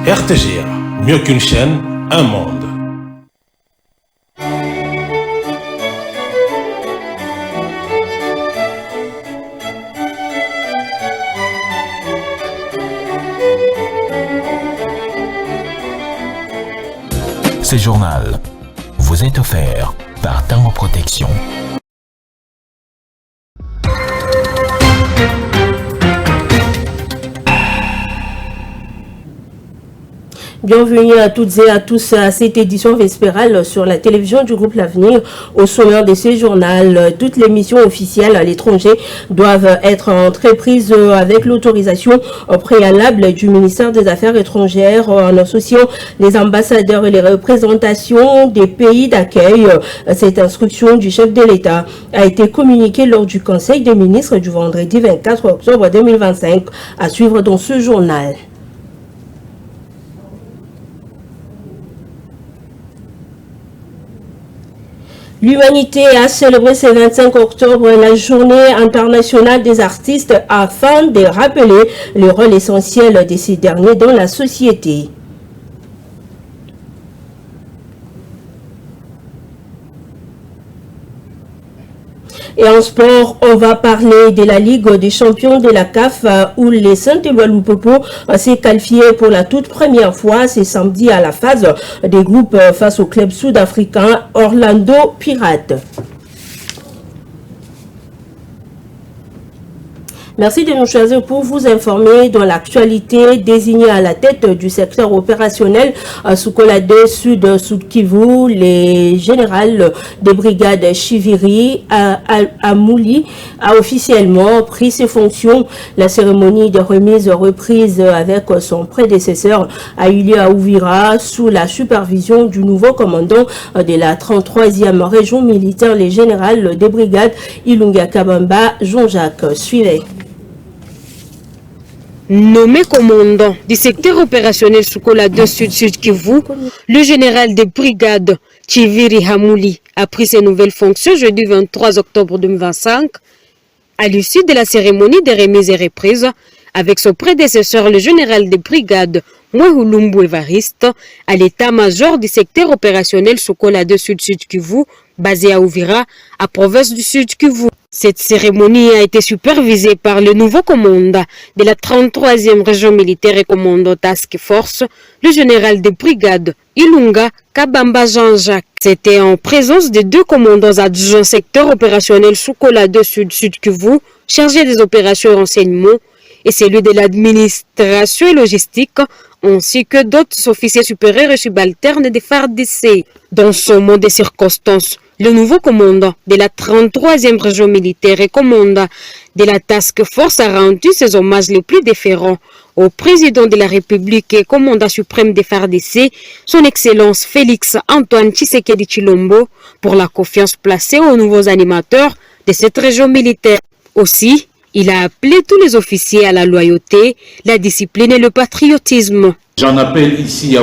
RTGA, mieux qu'une chaîne, un monde. Ce journal vous est offert par Tango Protection. Bienvenue à toutes et à tous à cette édition vespérale sur la télévision du groupe L'Avenir. Au sommaire de ce journal, toutes les missions officielles à l'étranger doivent être entreprises avec l'autorisation préalable du ministère des Affaires étrangères en associant les ambassadeurs et les représentations des pays d'accueil. Cette instruction du chef de l'État a été communiquée lors du Conseil des ministres du vendredi 24 octobre 2025 à suivre dans ce journal. L'humanité a célébré ce 25 octobre la journée internationale des artistes afin de rappeler le rôle essentiel de ces derniers dans la société. Et en sport, on va parler de la Ligue des champions de la CAF où les Saint-Éloi Lupopo s'est qualifié pour la toute première fois ce samedi à la phase des groupes face au club sud-africain Orlando Pirates. Merci de nous choisir pour vous informer dans l'actualité. Désigné à la tête du secteur opérationnel Soukola 2 Sud Kivu, le général des brigades Chiviri Amouli a officiellement pris ses fonctions. La cérémonie de remise reprise avec son prédécesseur a eu lieu à Uvira sous la supervision du nouveau commandant de la 33e région militaire, le général des brigades Ilunga Kabamba, Jean-Jacques. Suivez. Nommé commandant du secteur opérationnel Soukola 2 Sud Kivu, le général des brigades Chiviri Hamouli a pris ses nouvelles fonctions jeudi 23 octobre 2025 à l'issue de la cérémonie de remise et reprise avec son prédécesseur, le général des brigades Mwehulumbu Evariste, à l'état-major du secteur opérationnel Soukola 2 Sud Kivu, basé à Uvira, à province du Sud Kivu. Cette cérémonie a été supervisée par le nouveau commandant de la 33e région militaire et commandant Task Force, le général des brigades Ilunga Kabamba Jean-Jacques. C'était en présence des deux commandants adjoints secteur opérationnel Soukola 2 Sud Kivu, chargés des opérations et renseignements, et celui de l'administration et logistique, ainsi que d'autres officiers supérieurs et subalternes des FARDC. Dans ce moment de circonstances, le nouveau commandant de la 33e région militaire et commandant de la Task Force a rendu ses hommages les plus déférents au président de la République et commandant suprême des FARDC, son Excellence Félix Antoine Tshisekedi Tshilombo, pour la confiance placée aux nouveaux animateurs de cette région militaire. Aussi, il a appelé tous les officiers à la loyauté, la discipline et le patriotisme. J'en appelle ici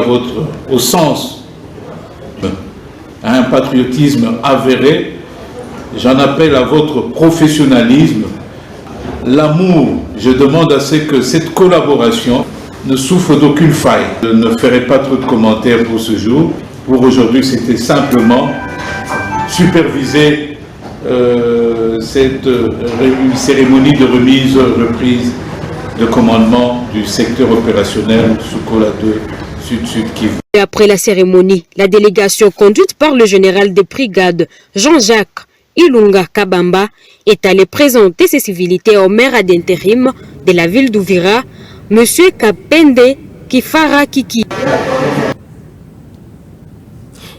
au sens à un patriotisme avéré. J'en appelle à votre professionnalisme, l'amour. Je demande à ce que cette collaboration ne souffre d'aucune faille. Je ne ferai pas trop de commentaires pour ce jour. Pour aujourd'hui, c'était simplement superviser cette cérémonie de remise, reprise de commandement du secteur opérationnel Soukola 2 Sud Kivu. Après la cérémonie, la délégation conduite par le général des brigades Jean-Jacques Ilunga Kabamba est allée présenter ses civilités au maire d'intérim de la ville d'Uvira, M. Kapende Kifara Kiki.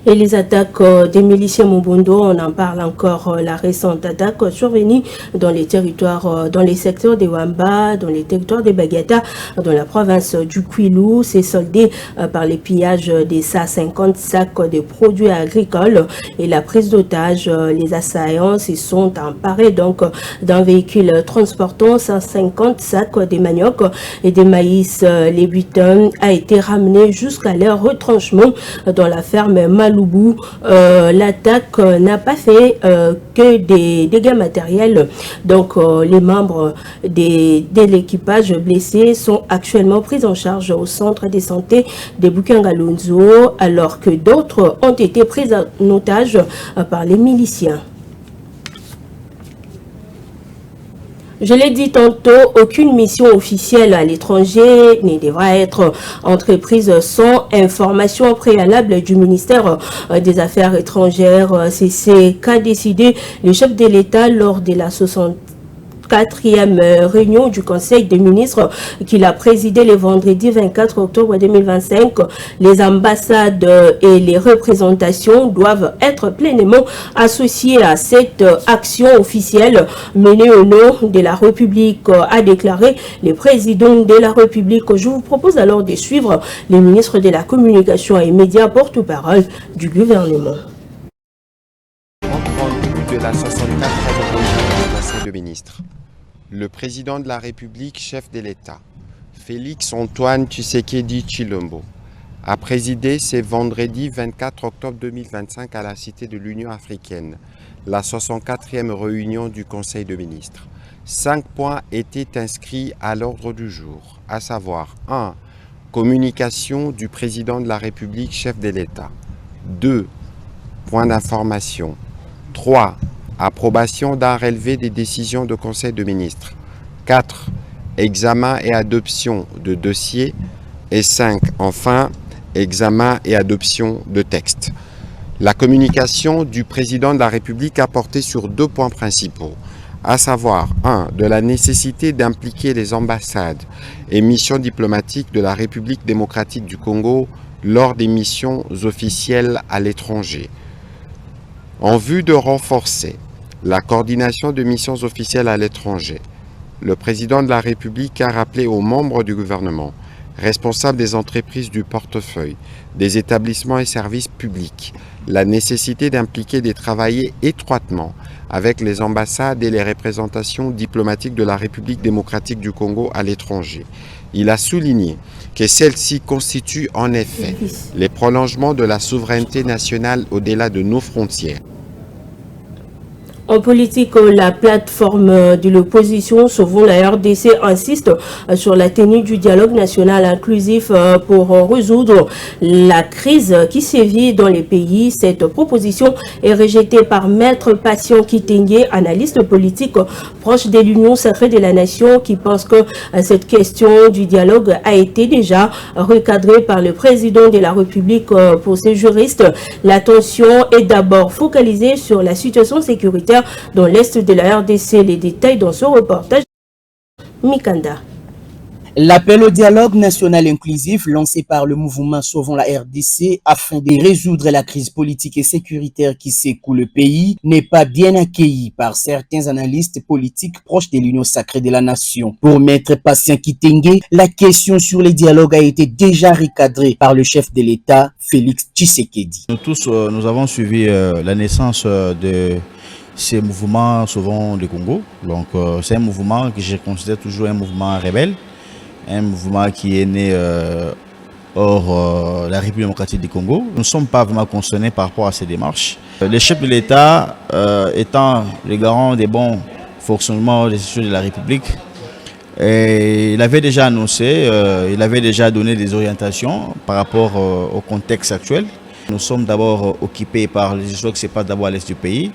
Et les attaques des miliciens Mobondo, on en parle encore, la récente attaque survenue dans les territoires, dans les secteurs de Wamba, dans les territoires de Bagata, dans la province du Kwilu, s'est soldée par les pillages des 150 sacs de produits agricoles et la prise d'otages. Les assaillants se sont emparés donc d'un véhicule transportant 150 sacs de manioc et de maïs. Les 8 tonnes a été ramené jusqu'à leur retranchement dans la ferme Malou Lubu, l'attaque n'a pas fait que des dégâts matériels. Donc les membres de l'équipage blessés sont actuellement pris en charge au centre de santé de Bukangalonzo, alors que d'autres ont été pris en otage par les miliciens. Je l'ai dit tantôt, aucune mission officielle à l'étranger ne devra être entreprise sans information préalable du ministère des Affaires étrangères. C'est ce qu'a décidé le chef de l'État lors de la 64e réunion du Conseil des ministres qu'il a présidé le vendredi 24 octobre 2025. Les ambassades et les représentations doivent être pleinement associées à cette action officielle menée au nom de la République, a déclaré le président de la République. Je vous propose alors de suivre les ministres de la Communication et Médias, porte-parole du gouvernement. Compte rendu de la 64e réunion du Conseil des ministres. Le président de la République, chef de l'État, Félix-Antoine Tshisekedi Tshilombo, a présidé ce vendredi 24 octobre 2025 à la Cité de l'Union africaine, la 64e réunion du Conseil des ministres. 5 points étaient inscrits à l'ordre du jour, à savoir 1. Communication du président de la République, chef de l'État. 2. Point d'information. 3. Approbation d'un relevé des décisions du Conseil des ministres. 4. Examen et adoption de dossiers. Et 5. Enfin, examen et adoption de textes. La communication du président de la République a porté sur 2 points principaux, à savoir 1. De la nécessité d'impliquer les ambassades et missions diplomatiques de la République démocratique du Congo lors des missions officielles à l'étranger, en vue de renforcer la coordination de missions officielles à l'étranger. Le président de la République a rappelé aux membres du gouvernement, responsables des entreprises du portefeuille, des établissements et services publics, la nécessité d'impliquer et de travailler étroitement avec les ambassades et les représentations diplomatiques de la République démocratique du Congo à l'étranger. Il a souligné que celle-ci constitue en effet les prolongements de la souveraineté nationale au-delà de nos frontières. En politique, la plateforme de l'opposition Sauvons la RDC insiste sur la tenue du dialogue national inclusif pour résoudre la crise qui sévit dans les pays. Cette proposition est rejetée par Maître Patient Kitenge, analyste politique proche de l'Union sacrée de la nation, qui pense que cette question du dialogue a été déjà recadrée par le président de la République. Pour ces juristes, l'attention est d'abord focalisée sur la situation sécuritaire dans l'est de la RDC. Les détails dans ce reportage. Mikanda. L'appel au dialogue national inclusif lancé par le mouvement Sauvons la RDC afin de résoudre la crise politique et sécuritaire qui secoue le pays n'est pas bien accueilli par certains analystes politiques proches de l'Union sacrée de la nation. Pour Maître Patient Kitenge, la question sur les dialogues a été déjà recadrée par le chef de l'État, Félix Tshisekedi. Nous tous, nous avons suivi la naissance de ces mouvements Sauvons le Congo. Donc c'est un mouvement que je considère toujours un mouvement rebelle. Un mouvement qui est né hors la République démocratique du Congo. Nous ne sommes pas vraiment concernés par rapport à ces démarches. Le chef de l'État, étant le garant des bons fonctionnements des institutions de la République, et il avait déjà annoncé, il avait déjà donné des orientations par rapport au contexte actuel. Nous sommes d'abord occupés par les histoires qui se passent d'abord à l'est du pays.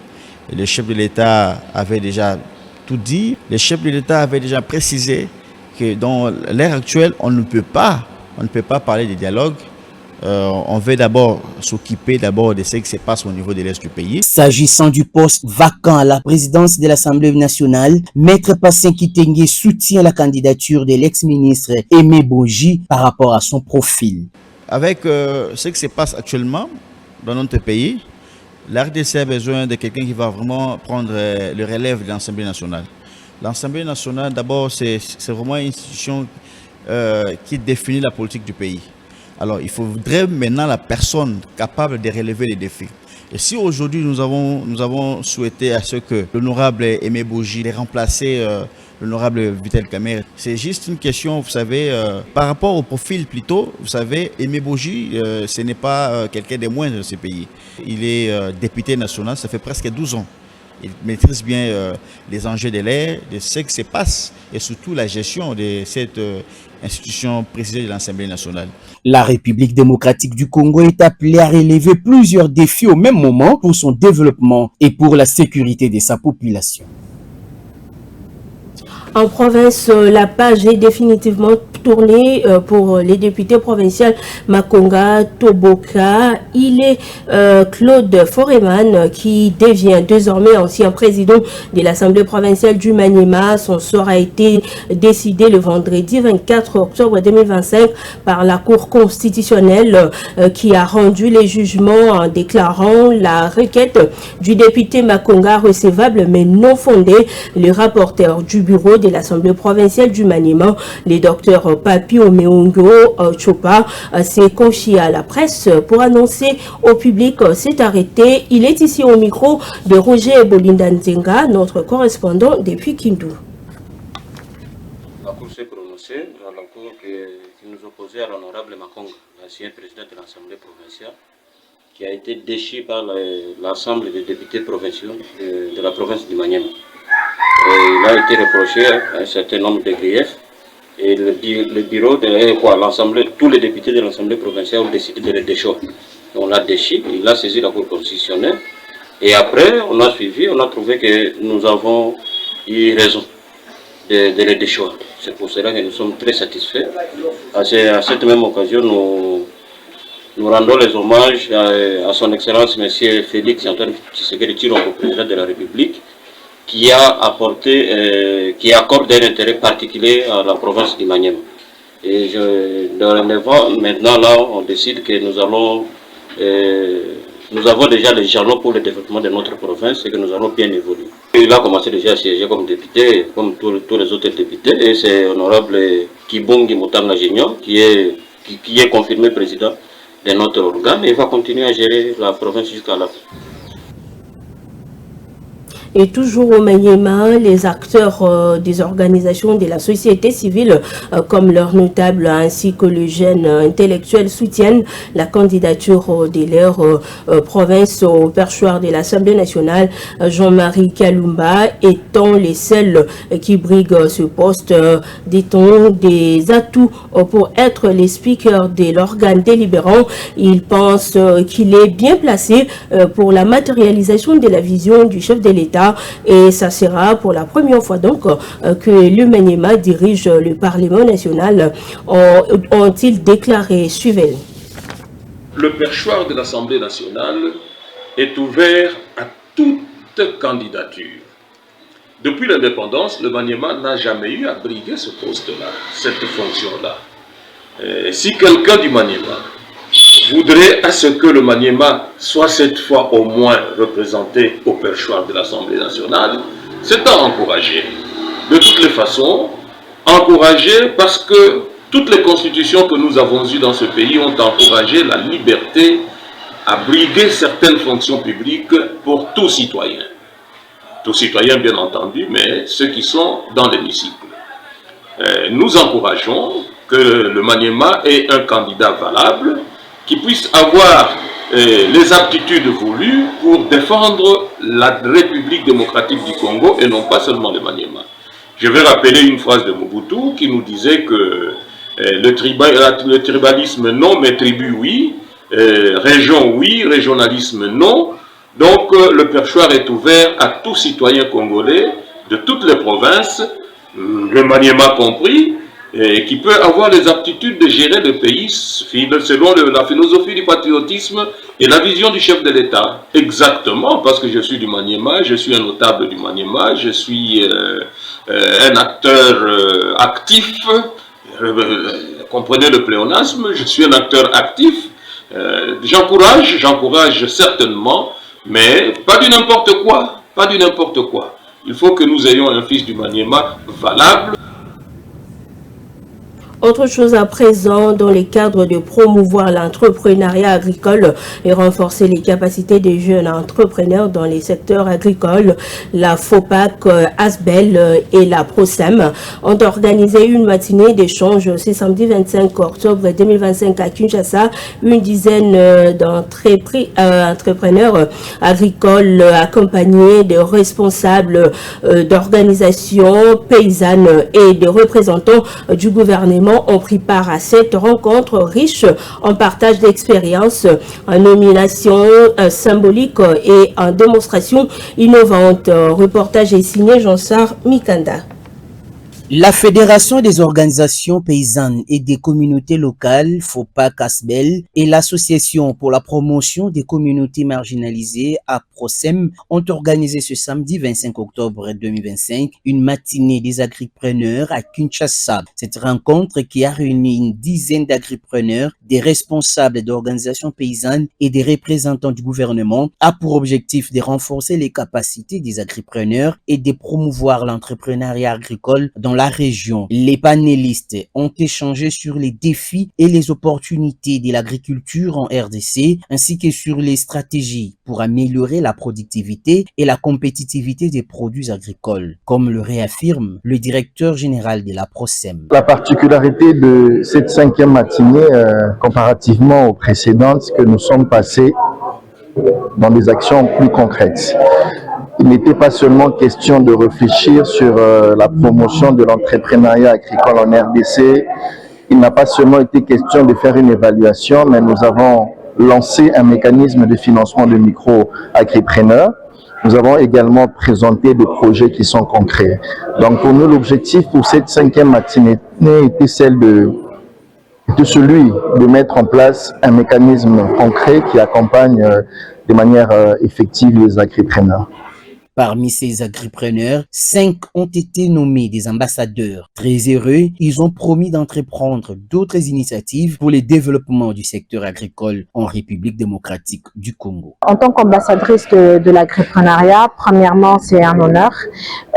Et le chef de l'État avait déjà tout dit. Le chef de l'État avait déjà précisé que dans l'ère actuelle, on ne peut pas parler de dialogue. On veut d'abord s'occuper de ce qui se passe au niveau de l'Est du pays. S'agissant du poste vacant à la présidence de l'Assemblée nationale, Maître Patient Kitenge soutient la candidature de l'ex-ministre Aimé Boji par rapport à son profil. Avec ce qui se passe actuellement dans notre pays, la RDC a besoin de quelqu'un qui va vraiment prendre le relève de l'Assemblée nationale. L'Assemblée nationale, d'abord, c'est vraiment une institution qui définit la politique du pays. Alors, il faudrait maintenant la personne capable de relever les défis. Et si aujourd'hui nous avons souhaité à ce que l'honorable Aimé Boji ait remplacé l'honorable Vital Kamerhe, c'est juste une question, vous savez, par rapport au profil plutôt, vous savez, Aimé Boji, ce n'est pas quelqu'un des moindres de ce pays. Il est député national, ça fait presque 12 ans. Il maîtrise bien les enjeux de l'air, de ce qui se passe et surtout la gestion de cette institution précisée de l'Assemblée nationale. La République démocratique du Congo est appelée à relever plusieurs défis au même moment pour son développement et pour la sécurité de sa population. En province, la page est définitivement tournée pour les députés provinciaux Makonga Toboka. Il est Claude Foreman qui devient désormais ancien président de l'Assemblée provinciale du Maniema. Son sort a été décidé le vendredi 24 octobre 2025 par la Cour constitutionnelle qui a rendu les jugements en déclarant la requête du député Makonga recevable mais non fondée. Le rapporteur du bureau de l'Assemblée provinciale du Maniema, le docteur Papi Omeongo Chopa, s'est confié à la presse pour annoncer au public cet arrêté. Il est ici au micro de Roger Bolinda Nzenga, notre correspondant depuis Kindu. La Cour s'est prononcée dans la Cour qui nous opposait à l'honorable Makonga, l'ancien président de l'Assemblée provinciale, qui a été déchu par l'Assemblée des députés provinciaux de la province du Maniema. Il a été reproché un certain nombre de griefs et le bureau de l'Assemblée, tous les députés de l'Assemblée provinciale ont décidé de le déchoir. On l'a déchu, il a saisi la Cour constitutionnelle et après on a suivi, on a trouvé que nous avons eu raison de le déchoir. C'est pour cela que nous sommes très satisfaits. À cette même occasion, nous rendons les hommages à son Excellence M. Félix Antoine Tshisekedi Tshilombo, président de la République, qui a apporté, qui accorde un intérêt particulier à la province du Maniema. Et maintenant là, on décide que nous avons déjà les jalons pour le développement de notre province et que nous allons bien évoluer. Il a commencé déjà à siéger comme député, comme tous les autres députés, et c'est honorable Kibongi Mutanga Junior qui est confirmé président de notre organe et il va continuer à gérer la province jusqu'à la fin. Et toujours au Maniema, les acteurs des organisations de la société civile, comme leurs notables ainsi que le jeune intellectuel, soutiennent la candidature de leur province au perchoir de l'Assemblée nationale. Jean-Marie Kalumba étant les seuls qui briguent ce poste, dit-on, des atouts pour être les speakers de l'organe délibérant. Il pense qu'il est bien placé pour la matérialisation de la vision du chef de l'État. Et ça sera pour la première fois donc que le Maniema dirige le Parlement national, ont-ils déclaré. Suivez. Le perchoir de l'Assemblée nationale est ouvert à toute candidature. Depuis l'indépendance, le Maniema n'a jamais eu à briguer ce poste-là, cette fonction-là. Si quelqu'un du Maniema voudrait à ce que le Maniema soit cette fois au moins représenté au perchoir de l'Assemblée nationale, c'est à encourager. De toutes les façons, encourager parce que toutes les constitutions que nous avons eues dans ce pays ont encouragé la liberté à briguer certaines fonctions publiques pour tout citoyen. Tout citoyen bien entendu, mais ceux qui sont dans l'hémicycle. Nous encourageons que le Maniema ait un candidat valable qui puisse avoir les aptitudes voulues pour défendre la République démocratique du Congo et non pas seulement le Maniema. Je vais rappeler une phrase de Mobutu qui nous disait que le tribalisme non, mais tribu oui, région oui, régionalisme non. Donc le perchoir est ouvert à tout citoyen congolais de toutes les provinces, le Maniema compris, et qui peut avoir les aptitudes de gérer le pays selon la philosophie du patriotisme et la vision du chef de l'État. Exactement, parce que je suis du Maniema, je suis un notable du Maniema, je suis un acteur actif, comprenez le pléonasme, je suis un acteur actif, j'encourage certainement, mais pas du n'importe quoi, pas du n'importe quoi. Il faut que nous ayons un fils du Maniema valable. Autre chose à présent, dans le cadre de promouvoir l'entrepreneuriat agricole et renforcer les capacités des jeunes entrepreneurs dans les secteurs agricoles, la FOPAC, ASBEL et la PROSEM ont organisé une matinée d'échange ce samedi 25 octobre 2025 à Kinshasa. Une dizaine d'entrepreneurs agricoles accompagnés de responsables d'organisations paysannes et de représentants du gouvernement ont pris part à cette rencontre riche en partage d'expériences, en nomination symbolique et en démonstration innovante. Reportage est signé Jean-Sar Mikanda. La Fédération des organisations paysannes et des communautés locales, FOPAC-ASBEL, et l'Association pour la promotion des communautés marginalisées, APROSEM, ont organisé ce samedi 25 octobre 2025 une matinée des agripreneurs à Kinshasa. Cette rencontre qui a réuni une dizaine d'agripreneurs, des responsables d'organisations paysannes et des représentants du gouvernement a pour objectif de renforcer les capacités des agripreneurs et de promouvoir l'entrepreneuriat agricole dans la région. Les panélistes ont échangé sur les défis et les opportunités de l'agriculture en RDC, ainsi que sur les stratégies pour améliorer la productivité et la compétitivité des produits agricoles, comme le réaffirme le directeur général de la PROSEM. La particularité de cette 5e matinée, comparativement aux précédentes, c'est que nous sommes passés dans des actions plus concrètes. Il n'était pas seulement question de réfléchir sur la promotion de l'entrepreneuriat agricole en RDC. Il n'a pas seulement été question de faire une évaluation, mais nous avons lancé un mécanisme de financement de micro-agripreneurs. Nous avons également présenté des projets qui sont concrets. Donc pour nous, l'objectif pour cette 5e matinée était celui de mettre en place un mécanisme concret qui accompagne de manière effective les agripreneurs. Parmi ces agripreneurs, 5 ont été nommés des ambassadeurs. Très heureux, ils ont promis d'entreprendre d'autres initiatives pour le développement du secteur agricole en République démocratique du Congo. En tant qu'ambassadrice de l'agripreneuriat, premièrement, c'est un honneur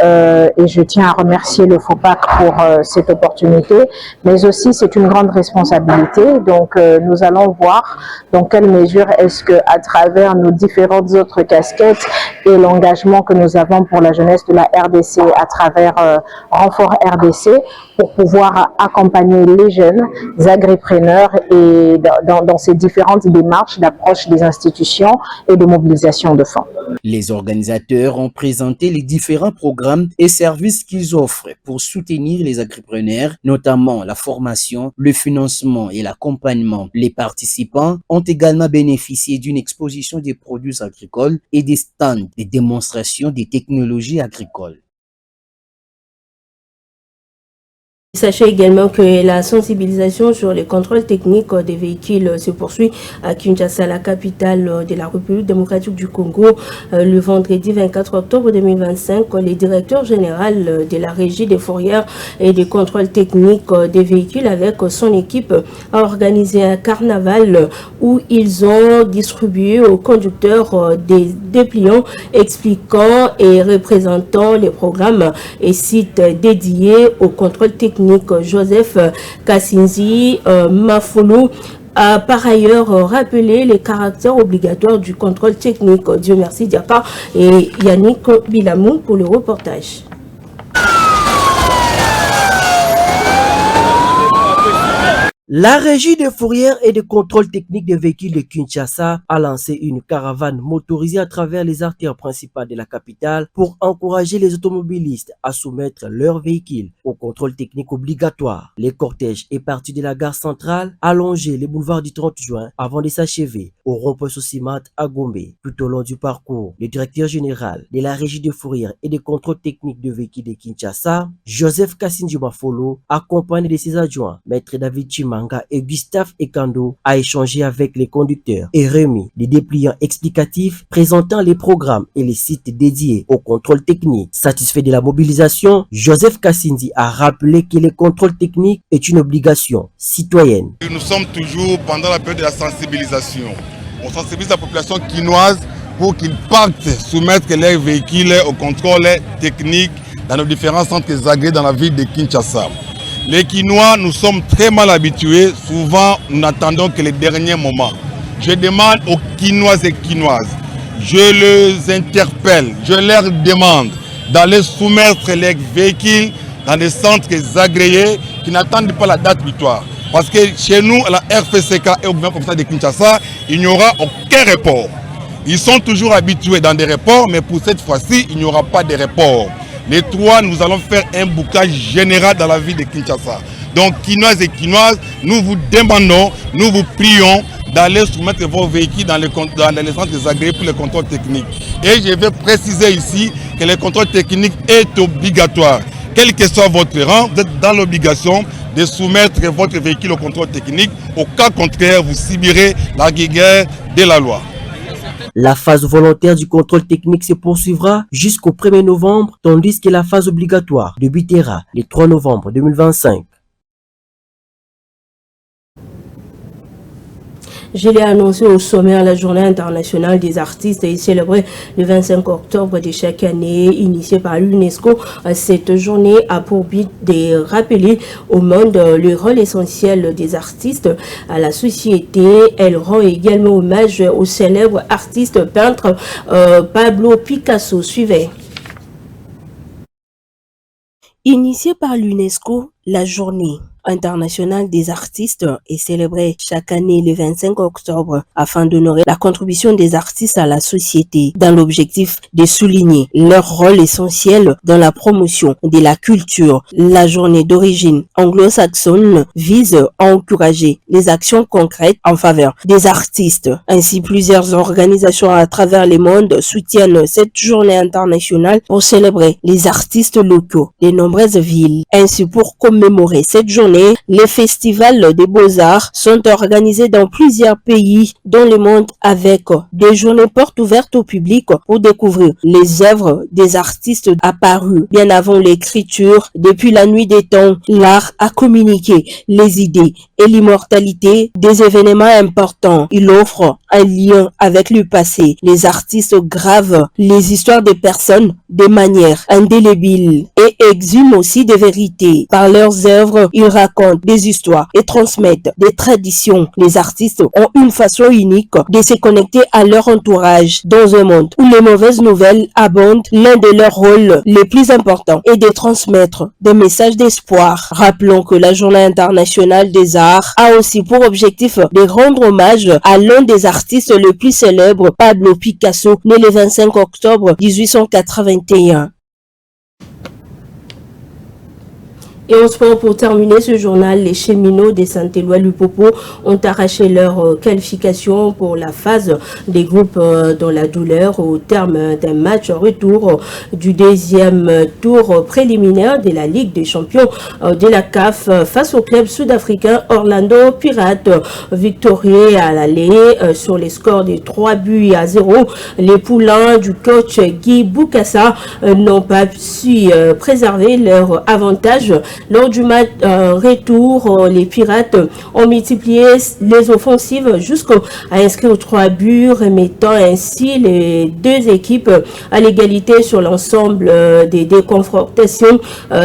et je tiens à remercier le FOPAC pour cette opportunité, mais aussi c'est une grande responsabilité. Donc nous allons voir dans quelle mesure est-ce que, à travers nos différentes autres casquettes et l'engagement que nous avons pour la jeunesse de la RDC à travers Renfort RDC, pour pouvoir accompagner les jeunes agripreneurs et dans ces différentes démarches d'approche des institutions et de mobilisation de fonds. Les organisateurs ont présenté les différents programmes et services qu'ils offrent pour soutenir les agripreneurs, notamment la formation, le financement et l'accompagnement. Les participants ont également bénéficié d'une exposition des produits agricoles et des stands de démonstration des technologies agricoles. Sachez également que la sensibilisation sur les contrôles techniques des véhicules se poursuit à Kinshasa, la capitale de la République démocratique du Congo. Le vendredi 24 octobre 2025, le directeur général de la Régie des fourrières et des contrôles techniques des véhicules avec son équipe a organisé un carnaval où ils ont distribué aux conducteurs des dépliants expliquant et représentant les programmes et sites dédiés aux contrôles techniques. Joseph Kassinzi Mafolo a par ailleurs rappelé les caractères obligatoires du contrôle technique. Dieu merci Diaka et Yannick Bilamou pour le reportage. La Régie des fourrières et de contrôle technique des véhicules de Kinshasa a lancé une caravane motorisée à travers les artères principales de la capitale pour encourager les automobilistes à soumettre leurs véhicules au contrôle technique obligatoire. Le cortège est parti de la gare centrale, a longé les boulevards du 30 juin avant de s'achever au rond-point Sosimat à Gombe. Tout au long du parcours, le directeur général de la Régie des fourrières et de contrôle technique de véhicules de Kinshasa, Joseph Kassinji Mafolo, accompagné de ses adjoints, Maître David Chimanga et Gustave Ekando, a échangé avec les conducteurs et remis des dépliants explicatifs présentant les programmes et les sites dédiés au contrôle technique. Satisfait de la mobilisation, Joseph Kassinji a rappelé que le contrôle technique est une obligation citoyenne. Nous sommes toujours pendant la période de la sensibilisation. On sensibilise la population quinoise pour qu'ils partent soumettre leurs véhicules au contrôle technique dans nos différents centres agréés dans la ville de Kinshasa. Les Quinois, nous sommes très mal habitués. Souvent, nous n'attendons que les derniers moments. Je demande aux Quinoises et Quinoises, je les interpelle, je leur demande d'aller soumettre les véhicules dans des centres agréés qui n'attendent pas la date butoir. Parce que chez nous, à la RFCK et au gouvernement de Kinshasa, il n'y aura aucun report. Ils sont toujours habitués dans des reports, mais pour cette fois-ci, il n'y aura pas de report. Les trois, nous allons faire un bouclage général dans la ville de Kinshasa. Donc, Quinoises et Quinoises, nous vous demandons, nous vous prions d'aller soumettre vos véhicules dans les centres agréés pour les contrôles techniques. Et je vais préciser ici que le contrôle technique est obligatoire. Quel que soit votre rang, vous êtes dans l'obligation de soumettre votre véhicule au contrôle technique. Au cas contraire, vous subirez la guerre de la loi. La phase volontaire du contrôle technique se poursuivra jusqu'au 1er novembre, tandis que la phase obligatoire débutera le 3 novembre 2025. Je l'ai annoncé au sommaire, la journée internationale des artistes est célébrée le 25 octobre de chaque année, initiée par l'UNESCO. Cette journée a pour but de rappeler au monde le rôle essentiel des artistes à la société. Elle rend également hommage au célèbre artiste peintre Pablo Picasso. Suivez. Initiée par l'UNESCO, la journée internationale des artistes est célébrée chaque année le 25 octobre afin d'honorer la contribution des artistes à la société dans l'objectif de souligner leur rôle essentiel dans la promotion de la culture. La journée d'origine anglo-saxonne vise à encourager les actions concrètes en faveur des artistes. Ainsi, plusieurs organisations à travers le monde soutiennent cette journée internationale pour célébrer les artistes locaux de nombreuses villes. Ainsi, pour commémorer cette journée, les festivals des beaux-arts sont organisés dans plusieurs pays dans le monde avec des journées portes ouvertes au public pour découvrir les œuvres des artistes apparus bien avant l'écriture. Depuis la nuit des temps, l'art a communiqué les idées et l'immortalité des événements importants. Il offre un lien avec le passé. Les artistes gravent les histoires des personnes de manière indélébile et exhument aussi des vérités. Par leurs œuvres, ils racontent des histoires et transmettent des traditions. Les artistes ont une façon unique de se connecter à leur entourage. Dans un monde où les mauvaises nouvelles abondent, l'un de leurs rôles les plus importants est de transmettre des messages d'espoir. Rappelons que la Journée internationale des arts a aussi pour objectif de rendre hommage à l'un des artistes les plus célèbres, Pablo Picasso, né le 25 octobre 1881. Et en sport, pour terminer ce journal, les cheminots de Saint-Éloi-Lupopo ont arraché leur qualification pour la phase des groupes dans la douleur au terme d'un match retour du deuxième tour préliminaire de la Ligue des champions de la CAF face au club sud-africain Orlando Pirates, victorieux à l'aller sur les scores de 3-0. Les poulains du coach Guy Boukassa n'ont pas su préserver leur avantage. Lors du match retour, les Pirates ont multiplié les offensives jusqu'à inscrire 3 buts, remettant ainsi les deux équipes à l'égalité sur l'ensemble des confrontations.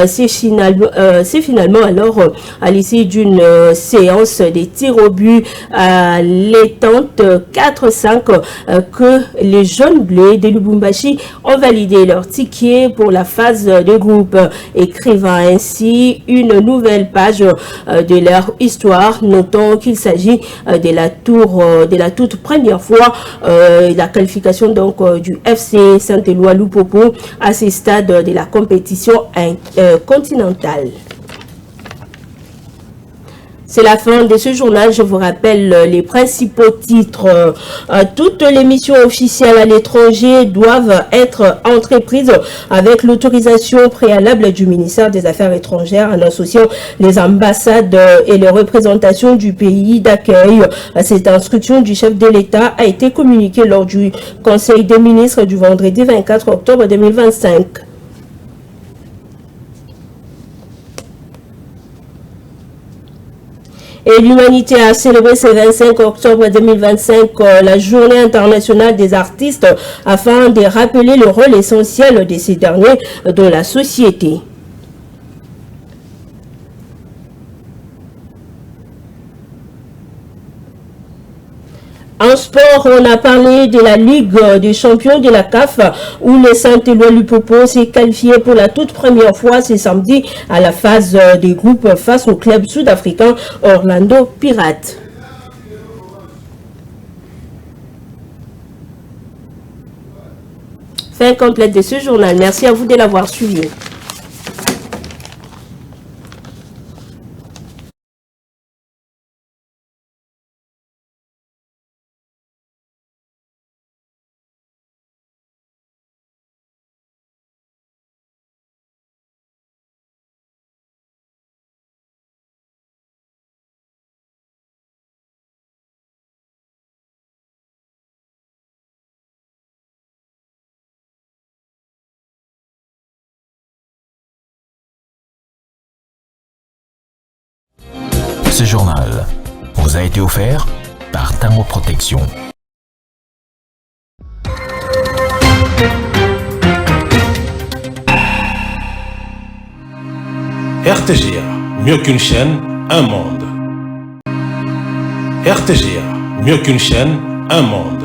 C'est finalement alors à l'issue d'une séance des tirs au but à l'étante 4-5 que les jeunes bleus de Lubumbashi ont validé leur ticket pour la phase de groupe, écrivant ainsi une nouvelle page de leur histoire. Notons qu'il s'agit de la toute première fois la qualification donc du FC Saint-Éloi-Lupopo à ce stade de la compétition continentale. C'est la fin de ce journal. Je vous rappelle les principaux titres. Toutes les missions officielles à l'étranger doivent être entreprises avec l'autorisation préalable du ministère des Affaires étrangères en associant les ambassades et les représentations du pays d'accueil. Cette instruction du chef de l'État a été communiquée lors du Conseil des ministres du vendredi 24 octobre 2025. Et l'humanité a célébré ce 25 octobre 2025 la journée internationale des artistes afin de rappeler le rôle essentiel de ces derniers dans la société. En sport, on a parlé de la Ligue des champions de la CAF où le Saint-Éloi Lupopo s'est qualifié pour la toute première fois ce samedi à la phase des groupes face au club sud-africain Orlando Pirates. Fin complète de ce journal. Merci à vous de l'avoir suivi. Ce journal vous a été offert par Tango Protection. RTGA, mieux qu'une chaîne, un monde. RTGA, mieux qu'une chaîne, un monde.